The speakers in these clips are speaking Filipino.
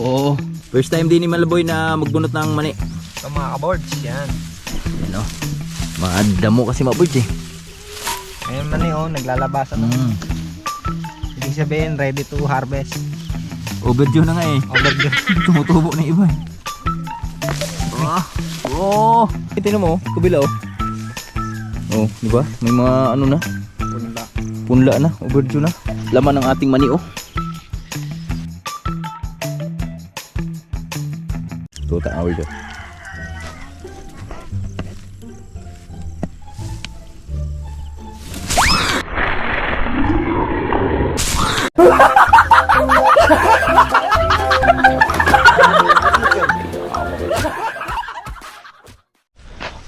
Oo. First time din ni Malaboy na magbunot ng mani. Ito mga kabords, yan. Yan o. Mga damo kasi maboys eh. Ayan mani oh, naglalabasan na. Ibig sabihin, ready to harvest. Overdue na nga eh. Overdue. Tumutubo na iba eh. Oh, ito mo, kabila oh. Oh, di ba? May mga ano na, Punla. punla na, overdue na. Laman ng ating mani oh. Ito taawal ko.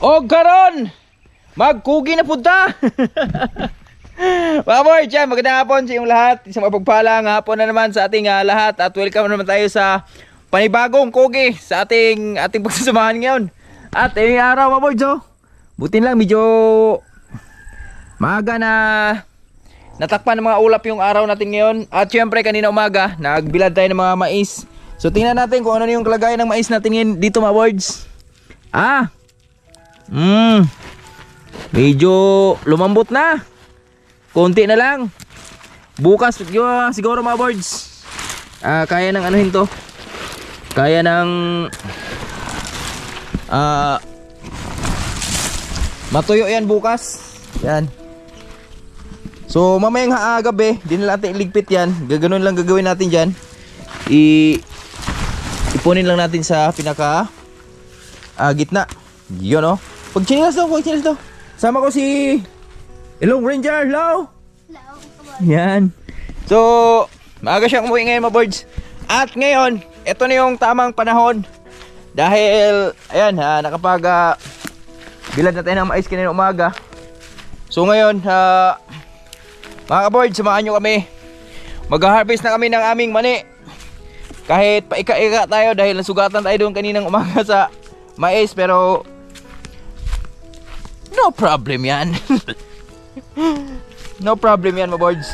O karon magkugi na punta. Mga boy, dyan, magandang hapon sa inyong lahat. Isang mapagpalang hapon na naman sa ating lahat. At welcome naman tayo sa panibagong kugi sa ating pagsasamahan ngayon. At yung araw mga boy, so, butin lang medyo maaga na natakpan ng mga ulap yung araw natin ngayon. At syempre kanina umaga nagbilad tayo ng mga mais. So tingnan natin kung ano yung kalagayan ng mais natin ngayon dito mga boys. Medyo lumambot na. Konti na lang. Bukas siguro mga boards. Kaya ng anuhin to. Kaya ng matuyo yan bukas. Yan. So mamayang gabi, di na natin iligpit yan. Gaganon lang gagawin natin dyan. Ipunin lang natin sa pinaka gitna. Yun oh. Pag chinilas daw. Sama ko si Ilong Ranger. Hello. Yan. So maaga siyang umuwi ngayon mga boards. At ngayon ito na yung tamang panahon. Dahil ayan nakapag bilad na tayo ng mais kanina umaga. So ngayon mga boards, samahan nyo kami. Mag-harvest na kami ng aming mani. Kahit paika-ika tayo dahil nasugatan tayo doon kaninang umaga sa mais. Pero no problem yan. No problem yan mga boards.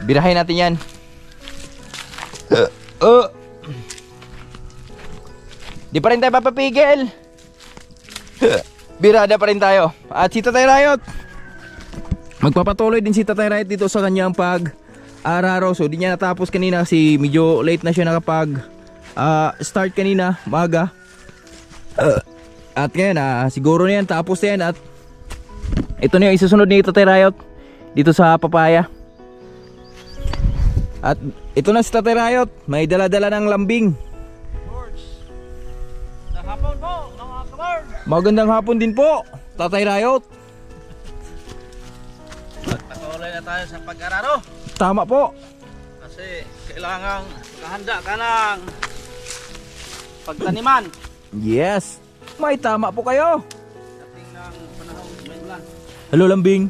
Birahin natin yan. Di pa rin tayo papapigil. Birada pa rin tayo. At si Tatay Riot, magpapatuloy din si Tatay Riot dito sa kanyang pag-araro. So di niya natapos kanina kasi medyo late na siya nakapag start kanina, maga. At ngayon siguro na yan, tapos na yan. At ito na yung isusunod ni Tatay Riot dito sa papaya. At ito na si Tatay Riot, may dala-dala ng lambing. Hapon po, mga kabords. Magandang hapon din po, Tatay Riot. Patuloy na tayo sa pag-araro. Tama po. Kasi kailangan makahanda ka ng pagtaniman. Yes, may tama po kayo. Dating ng panahon may ulan. Hello lambing.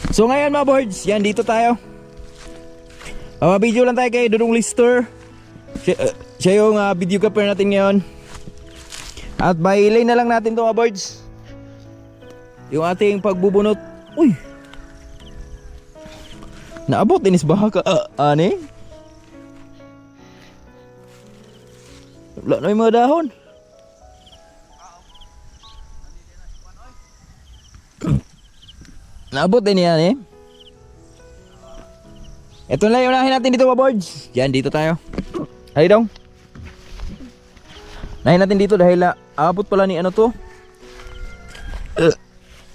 So ngayon mga boards, yan dito tayo. Video lang tayo kay Dudong Lister. Siya yung video capper natin ngayon. At mailay na lang natin to mga boards. Yung ating pagbubunot. Uy, naabot dinis baha ka. Ane? Wala na yung mga dahon. Naabot din yan eh. Ito na yung unahin natin dito mga boards. Yan, dito tayo. Halika dong. Unahin natin dito dahil abot pala ni ano to,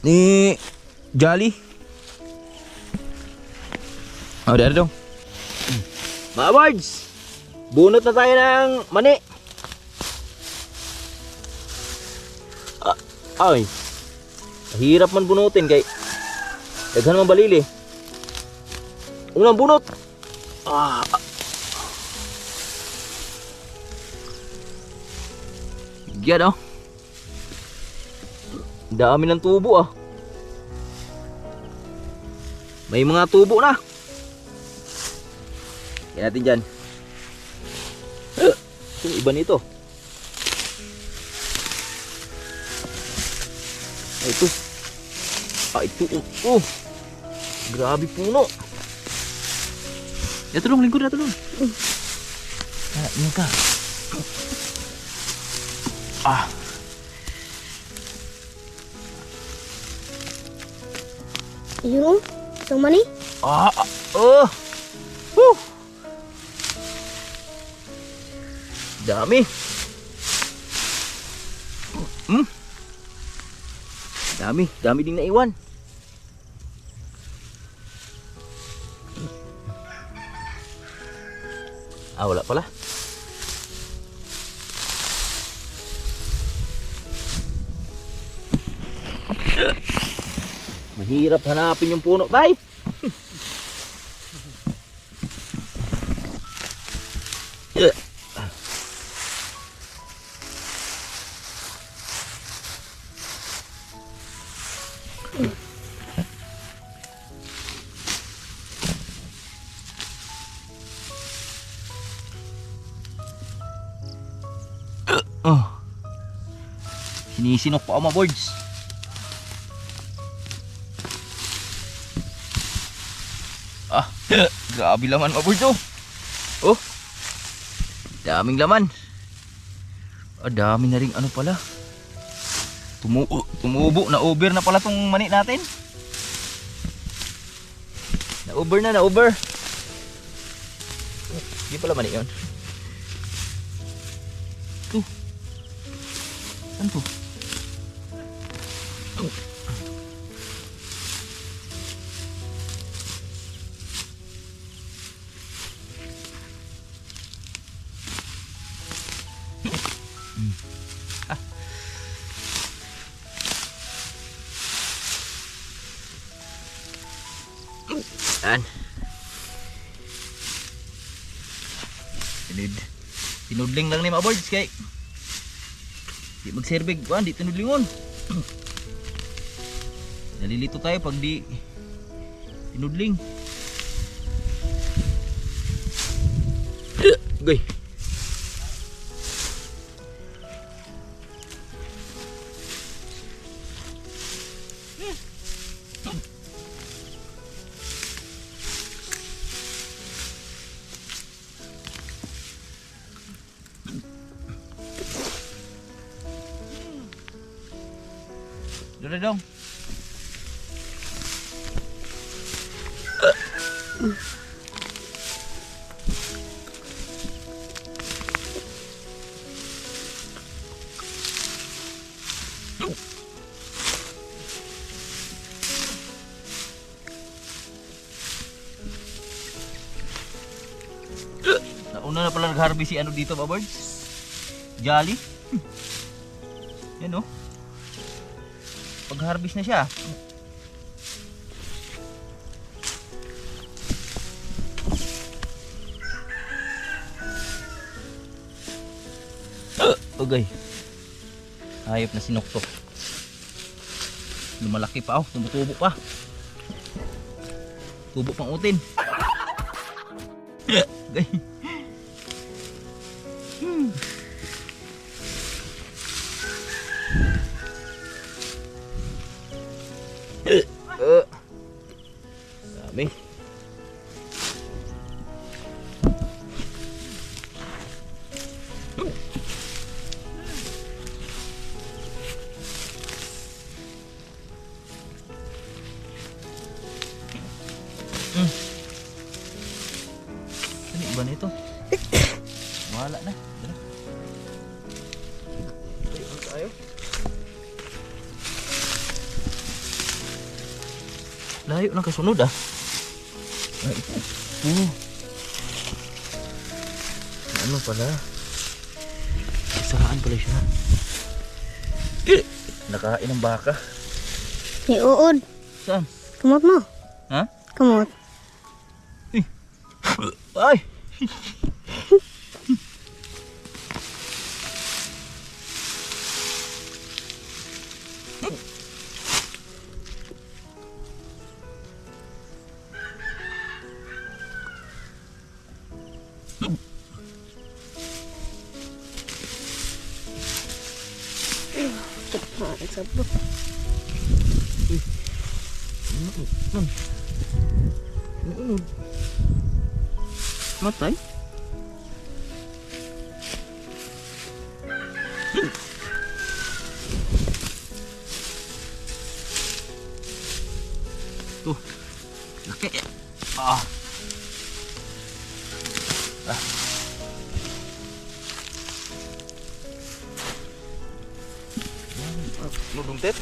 ni Jolly. Dari dong. Mga boards, bunot na tayo ng mani. Ay, hirap man bunutin kay daghan man balili. Unang bunot. Yan oh. Dami ng tubo May mga tubo na. Yan natin dyan. Yung iba nito. Ito. Ito. Grabe puno. Ya tulong lingkod na tulong. Ini ka. Ah. Yung sama ni? Oh. Woo. Dami. Dami ding naiwan. Wala pala. Mahirap hanapin yung puno, tay. Sinisinok pa ako mga boards. Grabe laman mga boards oh. Daming laman. Dami na rin ano pala. Tumubo, na-over na pala tong mani natin. Na-over. Hindi pala mani yun. Saan to? Yan. Tinudling lang ni mga boards kay di magserbig kuan, di tinudlingon. Nalilito tayo pag di tinudling. Goy. Doon dong. Nauna na pala nag-harvest si ano dito ba birds? Jolly. Yan oh. Pag-harvest na siya. Okay. Hayop na sinukto. Lumalaki pa oh, tumutubo pa. Tubo pang utin. Okay. Dami. Ano ba nito? Wala na. Tayo. Layo ng kasunod ah. Ano pala? Saan pala siya? Nakain ng baka. Uod. Saan? Kamot mo. Ha? Kamot. Ay! Sabot. Matay. Tuh. Laki. Ah. Nudung tet.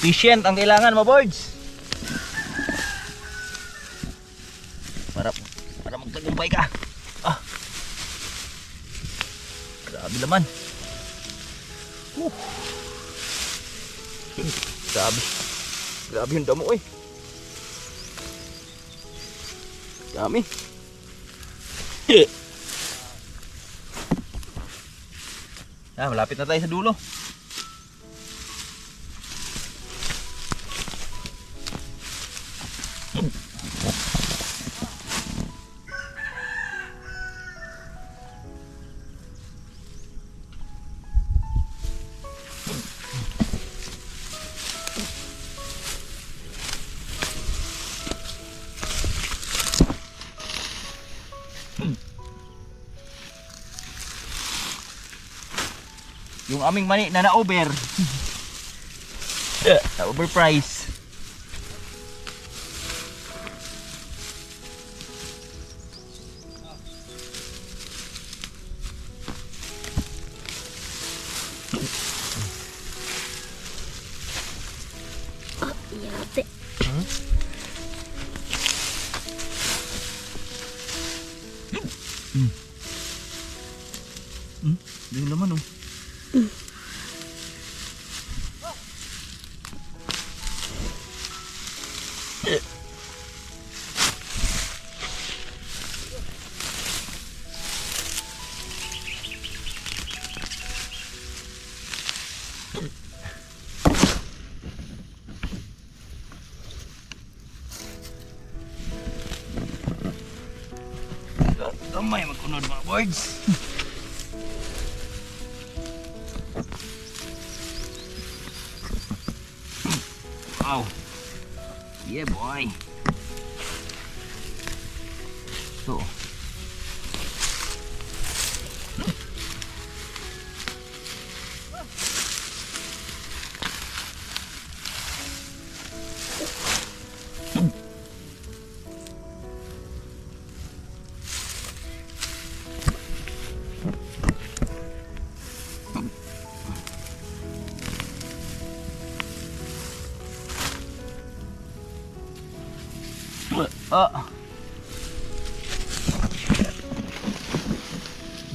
Patient ang kailangan mo, boys. Para magtagumpay ka. Ah. Grabe laman. Grabe. Grabe yung damo, eh. Dami. Malapit na tayo sa dulo. Yung aming mani na na-over. Na-overprice. Yate. Yung laman, oh. Kamay magkunod mga boards. Wow. Yeah boy. So.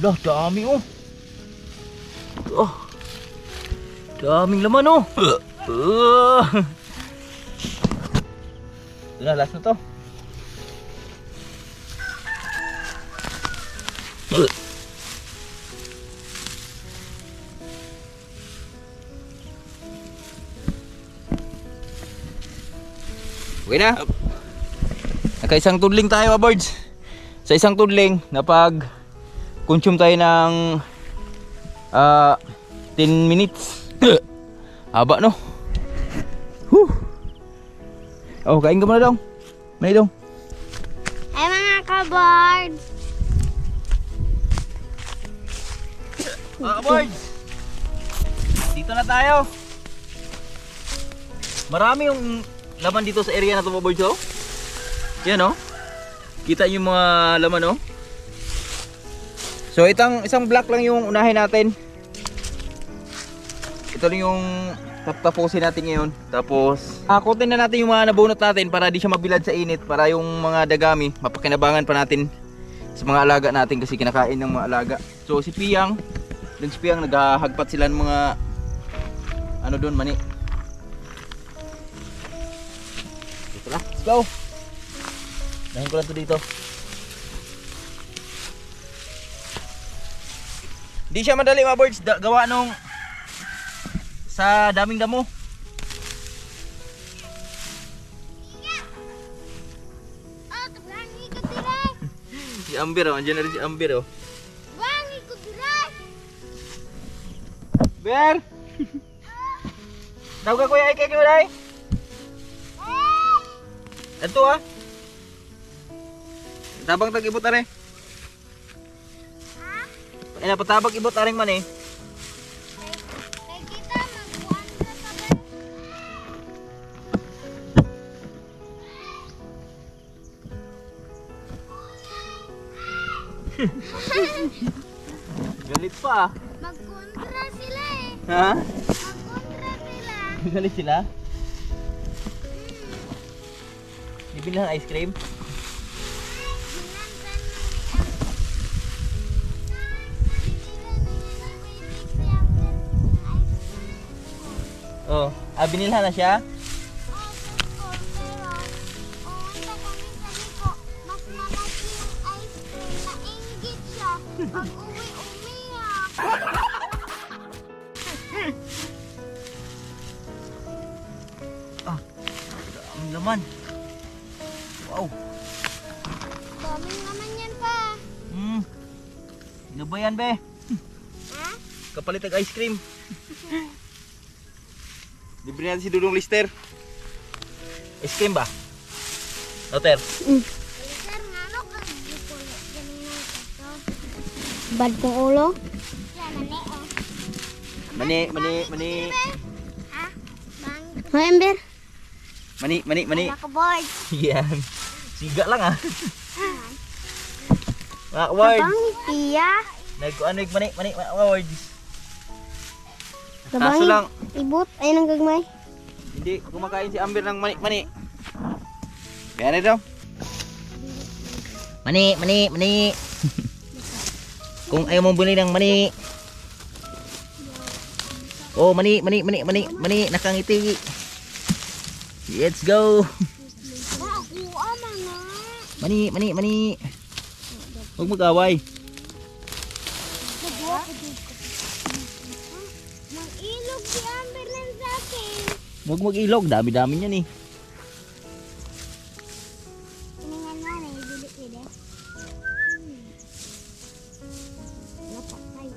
Lah, dami oh. Daming laman oh. Ito na, last na to. Okay na. Naka-isang tudling tayo mga birds. Sa isang tudling, napag-consume tayo ng 10 minutes. Haba no? Whew. Oh, kain ka muna dong. May dong. Ay mga kabards. Mga birds. Dito na tayo. Marami yung laman dito sa area na ito mga birds oh. Yan oh. Kita yung mga laman oh. So isang block lang yung unahin natin. Ito lang yung tapusin natin ngayon. Tapos hakutin na natin yung mga nabunot natin para di siya mabilad sa init. Para yung mga dagami mapakinabangan pa natin sa mga alaga natin kasi kinakain ng mga alaga. So si Piyang, dun si Piyang naghahagpat sila ng mga ano doon mani. Dito lang, let's go. Dahin ko lang to dito. Di siya madali mga birds, gawa nung sa daming damo. Oh, tabangi ko diray. Si Amber oh, andyan na rin si Amber oh. Bangi ko diray. Ber! Tawag ka kuya Ike mo dahil? Ito ah. Tabang tag-ibot are. Ay napatabag ibot aring man eh. Kay kita magbuwan na sa Galit pa ah. magkontra sila eh. Ha? Magkontra sila. Galit sila? Bibili ng ice cream? Oh, binilhan na siya? Pag uwi, umiyak. Ang laman. Wow. Daming naman yan pa. Ano ba yan be? Ha? Kapalit ng ice cream. Libre natin si Dudong Lister. Ice cream ba? Noter. Sir, nga no, kagipulot ganina ito. Bad kong ulo? Yan, nani oh. Mani. Ha? Bang. Hoy, Amber. Mani. Mga kaboy. Yan. Siga lang ah. Mga awards. Kabangi, tiya. Mani awards. Kaso Kabangi, lang, ibot. Ayun ang gagmay. hindi kumakain si Amber ng mani. Kaya na daw. Mani. Kung ayaw mong bumili ng mani. Oh, mani, nakangiti. Let's go. Nakuha mga. Mani. Huwag mag-away. Nagawa ko dito. Mag-ilog si Amber lang sa akin. Huwag mag-ilog, dami-dami niyan eh. Iningan nga na, ibili-bili. Napatay.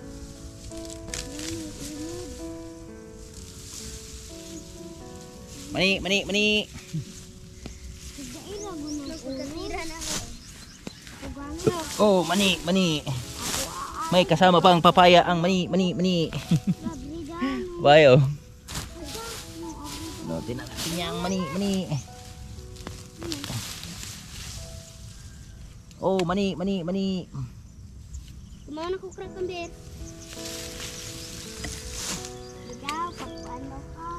Mani. Nagdaila mo na. Nagkatira na ako. Oh, mani. May kasama pang papaya ang mani. Bayo. No, tinan natin niya ang mani. Oh, mani. Kumain ako crack ang beer. Ikaw, paano ka?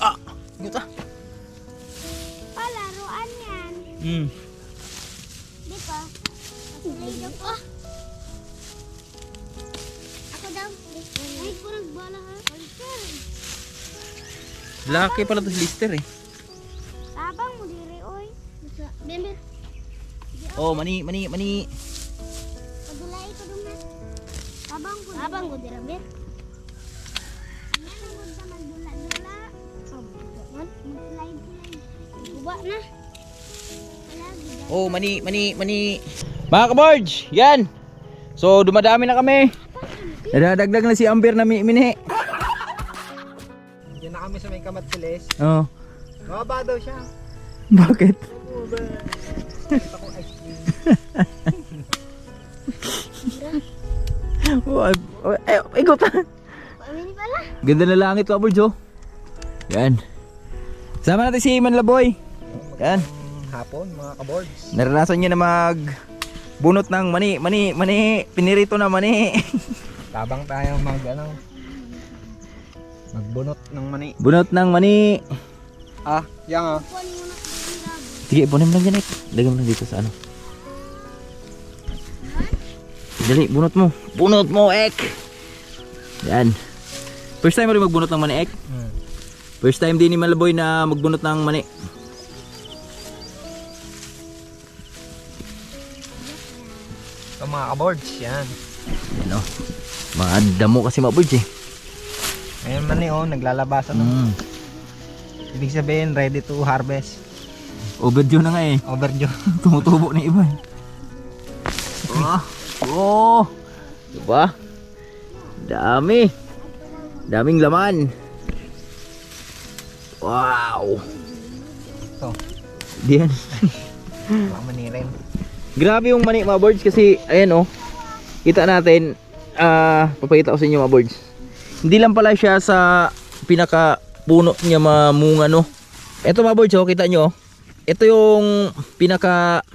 Ah, yuta. Palaruan yan. Di ba? Ilog ko. Ako daw. Ay, kurang bala ha. Laki pala to si Lister eh. Tabang mo diri, oy. Bember. Oh, mani. Padulay ko dun na. Tabang ko dira, ber. Yan ang gunda magdula-dula. Mag-slide. Guba na. Oh, mani. Mga kabarge, yan. So, dumadami na kami. Nadadagdag na si Amber na mini. Diyan na kami sa may Kamatkiles. Oh. Mababa daw siya. Bakit? Ako ice cream. Ikot. Pamini pala. Ganda na langit ka, Kabarge, oh. Yan. Sama natin si Manlaboy. Yan. Hapon, mga kaboards. Naranasan niya na bunot ng mani. Pinirito na mani. Tabang tayo magbunot ng mani. Bunot ng mani. Ah, yan ah. Sige, ipunin mo lang dyan, eh. Lagyan mo lang dito sa ano. Dali, bunot mo, Ek. Yan. First time mo rin magbunot ng mani, Ek. First time din ni Malaboy na magbunot ng mani. Ito mga kaboards, yan. Yan o. Mga damo kasi mga birds eh. Ayun mani oh, naglalabasan na. Ibig sabihin, ready to harvest. Overdue na nga eh. Overdue. Tumutubo na iba eh. Oh, diba? Dami. Daming laman. Wow. Ito, Diyan. mga mani rin. Grabe yung mani mga birds kasi ayan oh. Kita natin, papakita ko sa inyo mga birds. Hindi lang pala siya sa pinaka puno niya mamunga no. Ito mga birds oh, kita nyo oh. Ito yung pinaka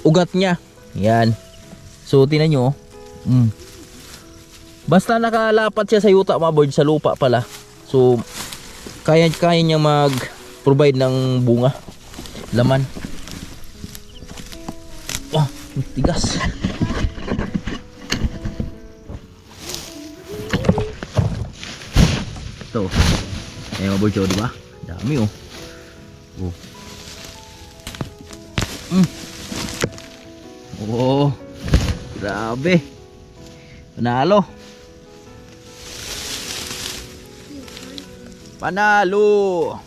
ugat niya. Yan. So tingnan nyo oh. Basta nakalapat siya sa yuta mga birds, sa lupa pala. So kaya niya mag provide ng bunga, laman. Oh, tigas. Ito. Ayan mga birds oh, diba? Dami oh. Oh. Oh. Grabe. Panalo. Panalo.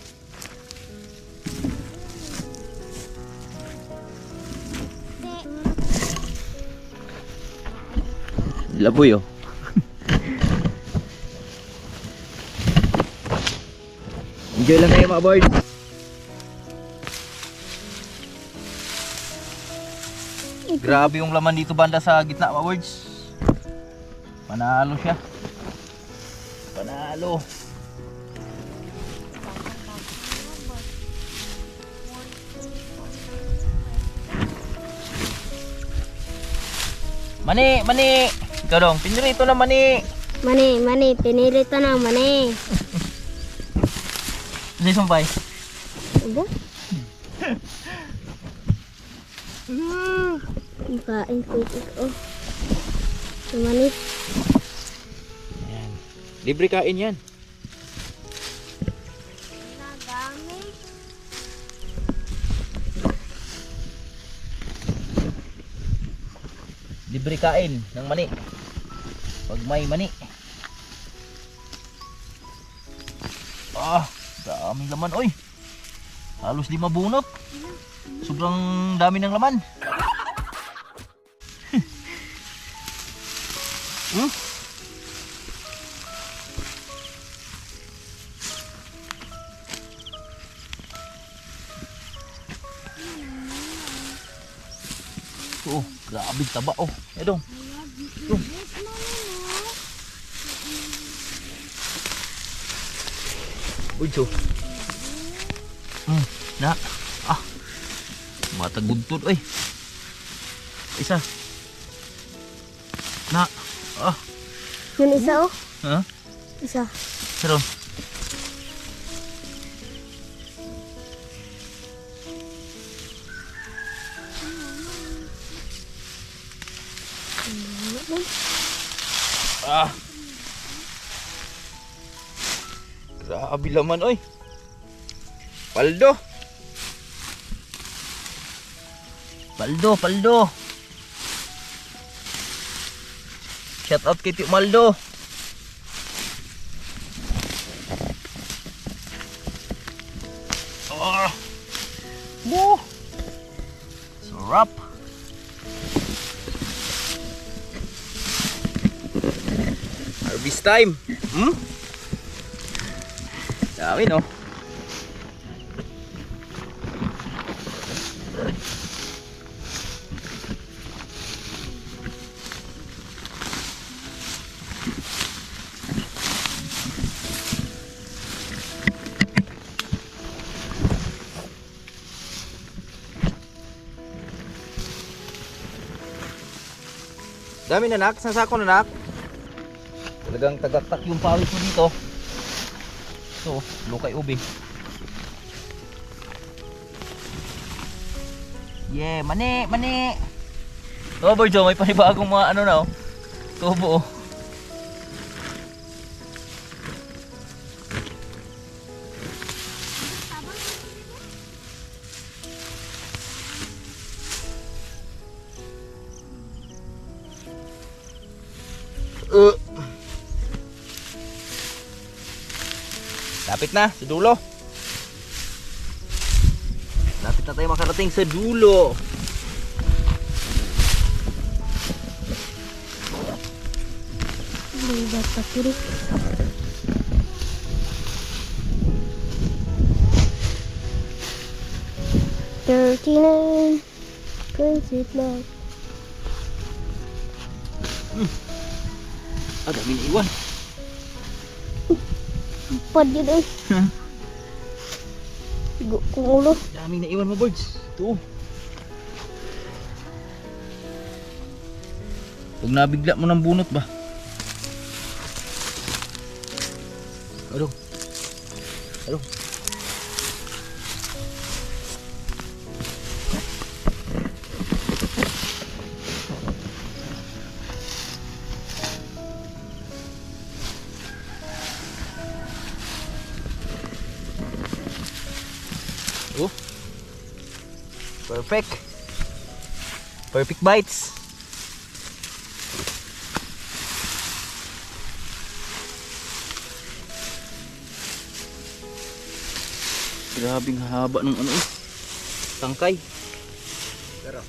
Laboy oh. Enjoy lang kayo mga boys. Grabe yung laman dito banda sa gitna mga boys. Panalo siya. Panalo. Mani, mani. Ikaw dong, pinirito na mani. Mani, pinirito na mani. Kasi sumpay. Aba? Kain ko ito. Mani. Ayan. Libre kain yan. Nadami. Libre kain ng mani. Pag may mani. Daming laman oy. Halos 5 bunot. Sobrang dami ng laman. Oh, grabe taba oh. Edong. Oh. Uy, so. Na. Matagudtod oy. Isa. Na. Yun isa oh. Ha? Isa. Saron. Grabe laman oy. Paldo. Paldo. Shout out kay Tio Maldo. Sarap. Harvest time. Dami no. Dami na nak, sasako na nak. Talagang tagaktak yung pawis mo dito. So, lukay ubi. Yeah, mani. Oh, Borjo, may panibagong mga ano na oh. Tubo oh. Lapit na sa dulo. Lapit na tayo makarating sa dulo. Libat pa kiri. $39 Crazy Love. Ah, dami na iwan. Pod yun eh. Igo kong ulo. Daming naiwan mo, birds. Ito. Pag nabigla mo ng bunot ba? Ano? Ano? Oh. Perfect. Perfect bites. Grabing haba ng ano eh. Tangkay. Pero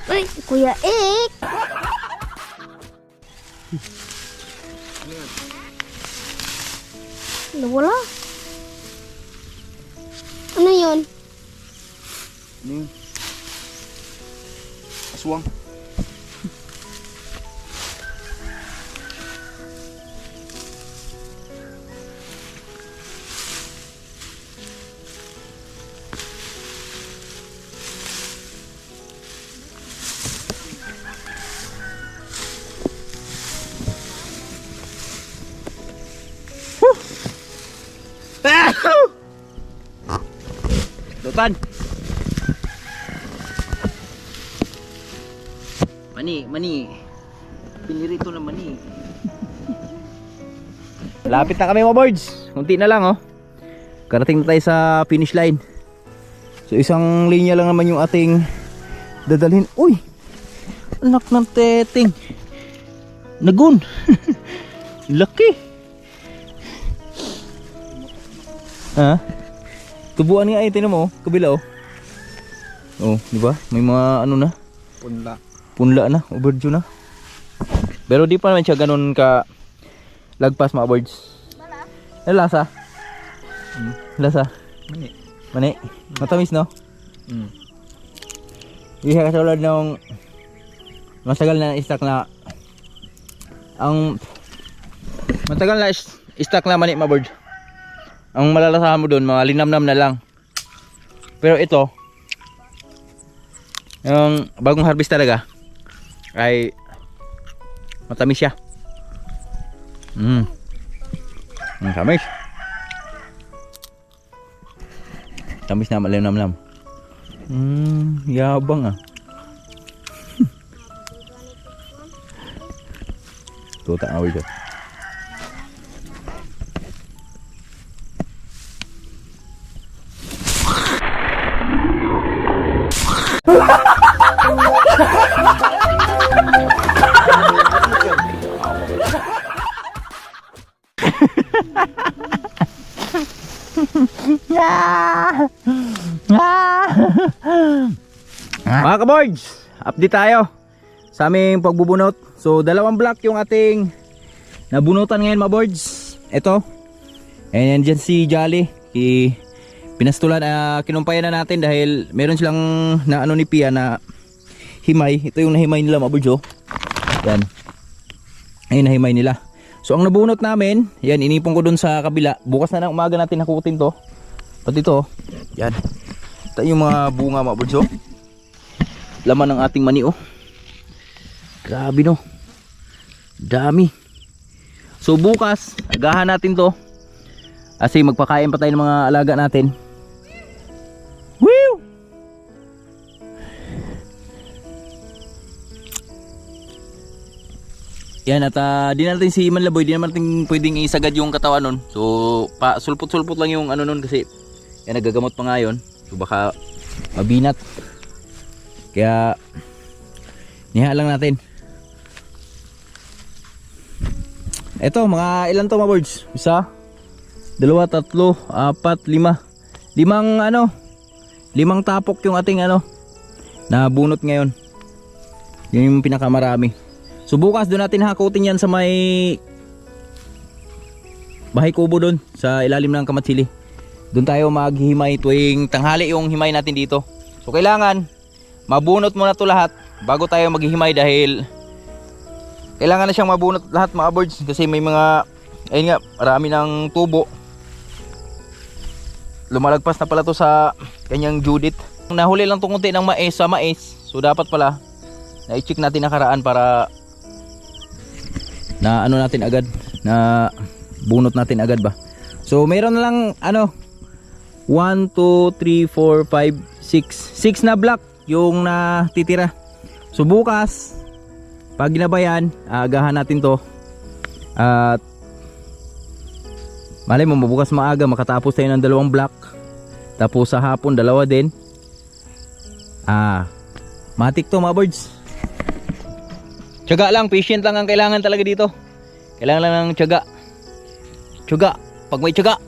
Ay, Kuya Ik. Nawala. Ano yun? ano yun? Aswang. Lutan. Mani. Pinirito na mani. Lapit na kami mga birds. Kunti na lang oh. Karating na tayo sa finish line. So isang linya lang naman yung ating dadalhin. Uy! Anak ng teteng. Nagun. Laki. Ha? Tubuan nga ay tinan mo, kabila oh. Oh, di ba? May mga ano na, punla na, overdue na. Pero di pa naman siya ganun ka lagpas mga birds. Lasa? Lasa? Mani. Matamis no? Hindi siya kasulad ng matagal na stock na matagal na stock na mani mga birds. Ang malalasahan mo doon, mga linamnam na lang. Pero ito, yung bagong harvest talaga, ay matamis siya. Tamis. Tamis na malinamnam. Yabang ah. Tuta na dito. Mga kaboys, update tayo sa aming pagbubunot. So dalawang block yung ating nabunutan ngayon mga boys. Ito. And dyan si Jolly. Pinastulan, kinumpayan na natin dahil meron silang na ano ni Pia na himay. Ito yung nahimay nila mga boys oh. Yan. Ayun nahimay nila. So ang nabunot namin, yan inipon ko dun sa kabila. Bukas na ng umaga natin nakukutin to. Pati to, yan. Ito yung mga bunga mga boys oh. Laman ng ating mani oh. Grabe no. Dami. So bukas, agahan natin to. Kasi magpakain pa tayo ng mga alaga natin. Woo! Yan at di natin si Manlaboy, di naman natin pwedeng isagad yung katawan nun. So sulpot-sulpot lang yung ano nun kasi yan nagagamot pa nga yun. So baka mabinat. Kaya niha lang natin. Eto mga ilan to mga birds? Isa, 2, 3, 4, 5. Limang tapok yung ating na bunot ngayon. Yun yung pinakamarami. So bukas doon natin hakutin yan sa may bahay kubo doon sa ilalim ng kamatsili. Doon tayo maghihimay tuwing tanghali yung himay natin dito. So kailangan mabunot muna to lahat bago tayo maghihimay dahil kailangan na siyang mabunot lahat mga birds kasi may mga ayun nga marami ng tubo. Lumalagpas na pala to sa kanyang Judith. Nahuli lang tong konti ng mais sa mais. So dapat pala na-check natin nakaraan para na natin agad na bunot natin agad ba. So mayroon na lang 1, 2, 3, 4, 5, 6 na block yung natitira. So bukas pag ginabayan, agahan natin to. At malay mo mabukas maaga makatapos tayo ng 2 block. Tapos sa hapon 2 din. Matik to mga birds. Tiyaga lang, patient lang ang kailangan talaga dito. Kailangan lang ng tiyaga. Tiyaga, pag may tiyaga,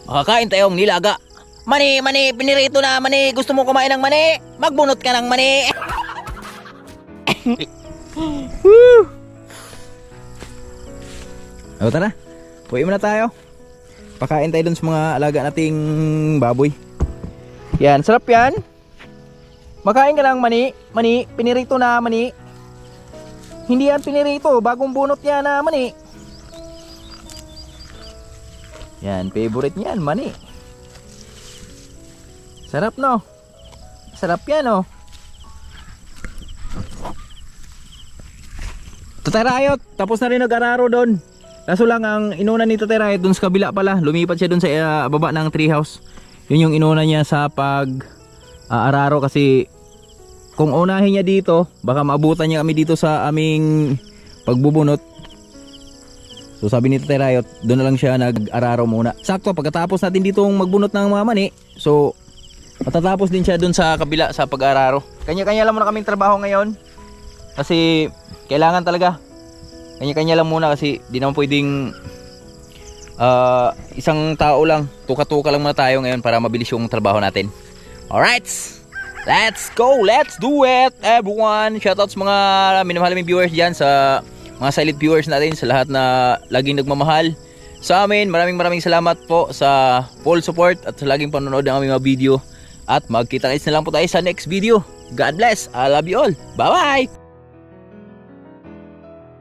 makakain tayong nilaga. Mani, pinirito na mani. Gusto mo kumain ng mani? Magbunot ka ng mani. Woo! O tara, puwi muna tayo. Pakain tayo dun sa mga alaga nating baboy. Yan, sarap yan. Makain ka ng mani, pinirito na mani. Hindi yan pinirito, bagong bunot yan na mani. Yan, favorite niyan, mani. Sarap no? Sarap yan no? Tatarayot, tapos na rin nag-araro doon. Kaso lang ang inuna ni Tatarayot doon sa kabila pala. Lumipat siya doon sa baba ng treehouse. Yun yung inuna niya sa pag-araro kasi kung unahin niya dito, baka maabutan niya kami dito sa aming pagbubunot. So sabi ni Tatarayot, doon na lang siya nag-araro muna. Sakto, pagkatapos natin dito magbunot ng mga mani, so matatapos din siya doon sa kabila sa pag-araro. Kanya-kanya lang muna kaming trabaho ngayon. Kasi kailangan talaga kanya-kanya lang muna kasi di naman pwedeng isang tao lang. Tuka-tuka lang muna tayo ngayon para mabilis yung trabaho natin. Alright, let's go, let's do it everyone. Shoutouts mga minamahal naming viewers dyan, sa mga silent viewers natin, sa lahat na laging nagmamahal sa amin. Maraming salamat po sa full support at sa laging panonood ng aming mga video. At magkita-kits na lang po tayo sa next video. God bless, I love you all, bye bye.